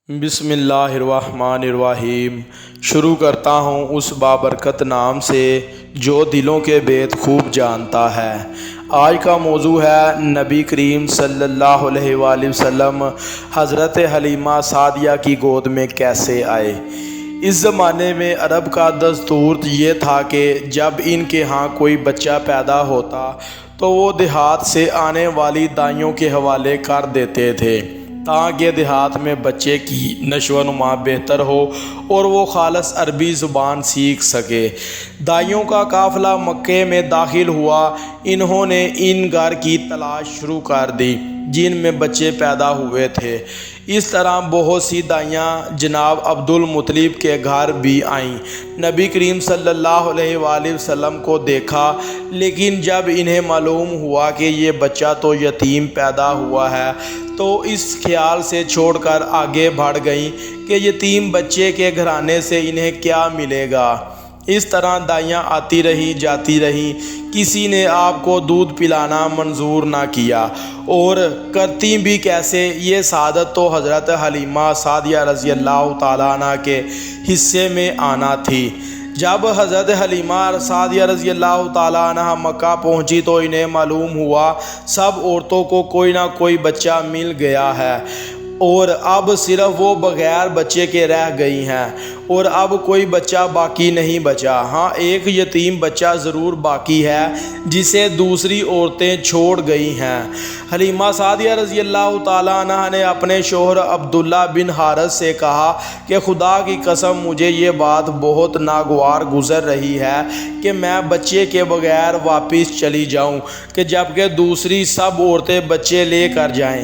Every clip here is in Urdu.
بسم اللہ الرحمن الرحیم۔ شروع کرتا ہوں اس بابرکت نام سے جو دلوں کے بید خوب جانتا ہے۔ آج کا موضوع ہے نبی کریم صلی اللہ علیہ وآلہ وسلم حضرت حلیمہ سعدیہ کی گود میں کیسے آئے۔ اس زمانے میں عرب کا دستور یہ تھا کہ جب ان کے ہاں کوئی بچہ پیدا ہوتا تو وہ دیہات سے آنے والی دائیوں کے حوالے کر دیتے تھے تاکہ دیہات میں بچے کی نشو و نما بہتر ہو اور وہ خالص عربی زبان سیکھ سکے۔ دائیوں کا قافلہ مکے میں داخل ہوا۔ انہوں نے ان گھر کی تلاش شروع کر دی جن میں بچے پیدا ہوئے تھے۔ اس طرح بہت سی دائیاں جناب عبدالمطلب کے گھر بھی آئیں۔ نبی کریم صلی اللہ علیہ وآلہ وسلم کو دیکھا، لیکن جب انہیں معلوم ہوا کہ یہ بچہ تو یتیم پیدا ہوا ہے تو اس خیال سے چھوڑ کر آگے بڑھ گئیں کہ یتیم بچے کے گھرانے سے انہیں کیا ملے گا۔ اس طرح دائیاں آتی رہی جاتی رہیں، کسی نے آپ کو دودھ پلانا منظور نہ کیا، اور کرتی بھی کیسے، یہ سعادت تو حضرت حلیمہ سعدیہ رضی اللہ تعالیٰ عنہ کے حصے میں آنا تھی۔ جب حضرت حلیمہ سعدیہ رضی اللہ تعالیٰ عنہ مکہ پہنچی تو انہیں معلوم ہوا سب عورتوں کو کوئی نہ کوئی بچہ مل گیا ہے اور اب صرف وہ بغیر بچے کے رہ گئی ہیں، اور اب کوئی بچہ باقی نہیں بچا۔ ہاں، ایک یتیم بچہ ضرور باقی ہے جسے دوسری عورتیں چھوڑ گئی ہیں۔ حلیمہ سعدیہ رضی اللہ تعالیٰ عنہ نے اپنے شوہر عبداللہ بن حارث سے کہا کہ خدا کی قسم مجھے یہ بات بہت ناگوار گزر رہی ہے کہ میں بچے کے بغیر واپس چلی جاؤں کہ جبکہ دوسری سب عورتیں بچے لے کر جائیں،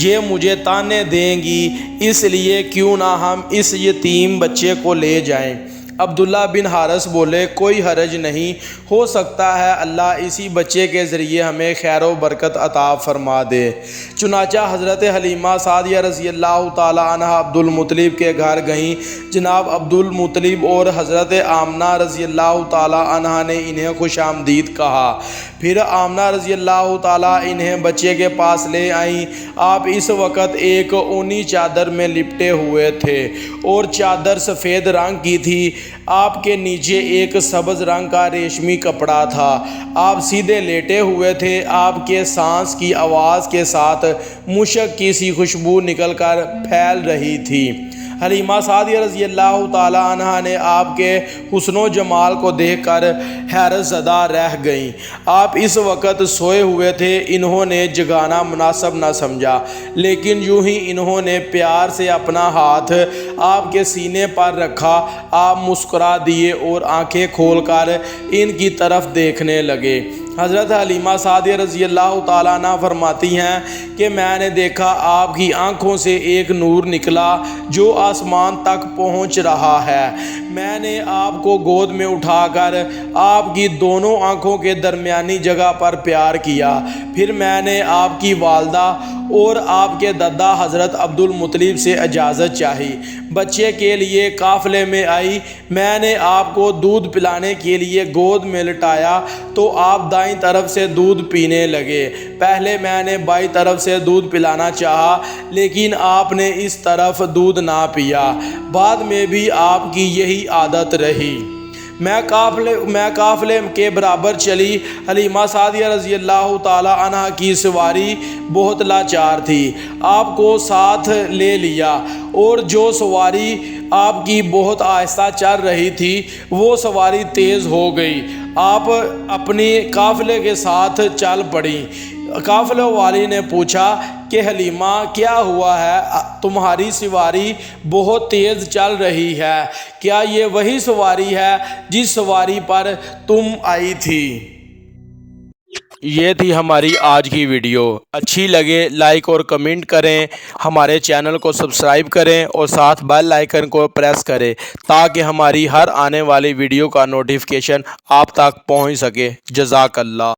یہ مجھے طعنے دیں گی، اس لیے کیوں نہ ہم اس یتیم بچے کو لے جائیں۔ عبداللہ بن حارث بولے، کوئی حرج نہیں، ہو سکتا ہے اللہ اسی بچے کے ذریعے ہمیں خیر و برکت عطا فرما دے۔ چنانچہ حضرت حلیمہ سعدیہ رضی اللہ تعالیٰ عنہ عبدالمطلب کے گھر گئیں۔ جناب عبدالمطلب اور حضرت آمنہ رضی اللہ تعالیٰ عنہ نے انہیں خوش آمدید کہا۔ پھر آمنہ رضی اللہ تعالیٰ انہیں بچے کے پاس لے آئیں۔ آپ اس وقت ایک اونی چادر میں لپٹے ہوئے تھے اور چادر سفید رنگ کی تھی۔ آپ کے نیچے ایک سبز رنگ کا ریشمی کپڑا تھا۔ آپ سیدھے لیٹے ہوئے تھے۔ آپ کے سانس کی آواز کے ساتھ مشک کی سی خوشبو نکل کر پھیل رہی تھی۔ حلیمہ سعدیہ رضی اللہ تعالیٰ عنہ نے آپ کے حسن و جمال کو دیکھ کر حیرت زدہ رہ گئیں۔ آپ اس وقت سوئے ہوئے تھے، انہوں نے جگانا مناسب نہ سمجھا، لیکن یوں ہی انہوں نے پیار سے اپنا ہاتھ آپ کے سینے پر رکھا۔ آپ مسکرا دیے اور آنکھیں کھول کر ان کی طرف دیکھنے لگے۔ حضرت حلیمہ سعدیہ رضی اللہ تعالیٰ عنہ فرماتی ہیں کہ میں نے دیکھا آپ کی آنکھوں سے ایک نور نکلا جو آسمان تک پہنچ رہا ہے۔ میں نے آپ کو گود میں اٹھا کر آپ کی دونوں آنکھوں کے درمیانی جگہ پر پیار کیا۔ پھر میں نے آپ کی والدہ اور آپ کے دادا حضرت عبدالمطلب سے اجازت چاہی، بچے کے لیے قافلے میں آئی۔ میں نے آپ کو دودھ پلانے کے لیے گود میں لٹایا تو آپ دائیں طرف سے دودھ پینے لگے۔ پہلے میں نے بائیں طرف سے دودھ پلانا چاہا، لیکن آپ نے اس طرف دودھ نہ پیا۔ بعد میں بھی آپ کی یہی عادت رہی۔ میں قافلے کے برابر چلی۔ حلیمہ سعدیہ رضی اللہ تعالیٰ عنہ کی سواری بہت لاچار تھی۔ آپ کو ساتھ لے لیا اور جو سواری آپ کی بہت آہستہ چل رہی تھی وہ سواری تیز ہو گئی۔ آپ اپنی قافلے کے ساتھ چل پڑیں۔ قافلے والی نے پوچھا کہ حلیمہ کیا ہوا ہے، تمہاری سواری بہت تیز چل رہی ہے، کیا یہ وہی سواری ہے جس سواری پر تم آئی تھی؟ یہ تھی ہماری آج کی ویڈیو۔ اچھی لگے لائک اور کمنٹ کریں، ہمارے چینل کو سبسکرائب کریں اور ساتھ بیل آئیکن کو پریس کریں تاکہ ہماری ہر آنے والی ویڈیو کا نوٹیفیکیشن آپ تک پہنچ سکے۔ جزاک اللہ۔